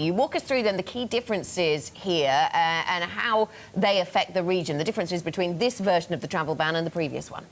You walk us through then the key differences here and how they affect the region, the differences between this version of the travel ban and the previous one.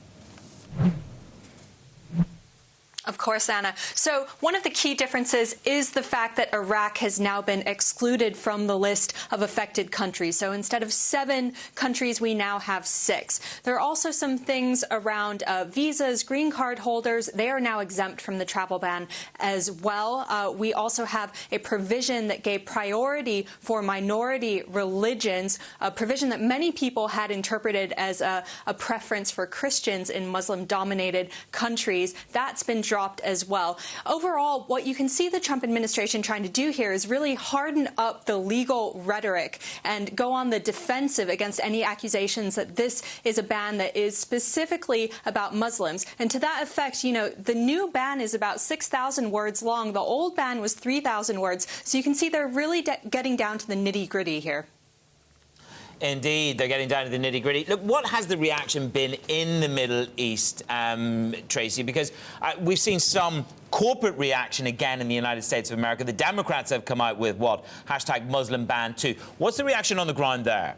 Of course, Anna. So one of the key differences is the fact that Iraq has now been excluded from the list of affected countries. So instead of 7 countries, we now have 6. There are also some things around visas, green card holders. They are now exempt from the travel ban as well. We also have a provision that gave priority for minority religions, a provision that many people had interpreted as a preference for Christians in Muslim-dominated countries. That's been dropped as well. Overall, what you can see the Trump administration trying to do here is really harden up the legal rhetoric and go on the defensive against any accusations that this is a ban that is specifically about Muslims. And to that effect, you know, the new ban is about 6,000 words long. The old ban was 3,000 words. So you can see they're really getting down to the nitty-gritty here. Indeed, they're getting down to the nitty-gritty. Look, what has the reaction been in the Middle East, Tracy? Because we've seen some corporate reaction again in the United States of America. The Democrats have come out with, what, hashtag Muslim ban too. What's the reaction on the ground there?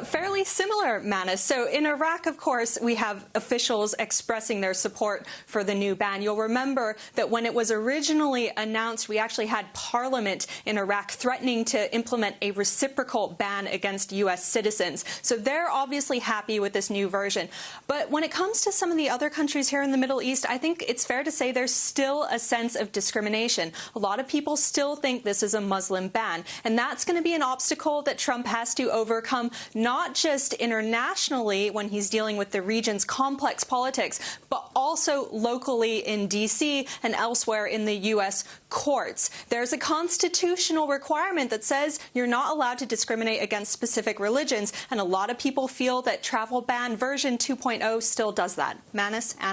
Fairly similar, Manus. So in Iraq, of course, we have officials expressing their support for the new ban. You'll remember that when it was originally announced, we actually had Parliament in Iraq threatening to implement a reciprocal ban against U.S. citizens. So they're obviously happy with this new version. But when it comes to some of the other countries here in the Middle East, I think it's fair to say there's still a sense of discrimination. A lot of people still think this is a Muslim ban. And that's going to be an obstacle that Trump has to overcome, not just internationally when he's dealing with the region's complex politics, but also locally in D.C. and elsewhere in the U.S. courts. There's a constitutional requirement that says you're not allowed to discriminate against specific religions, and a lot of people feel that travel ban version 2.0 still does that. Manus, Anna.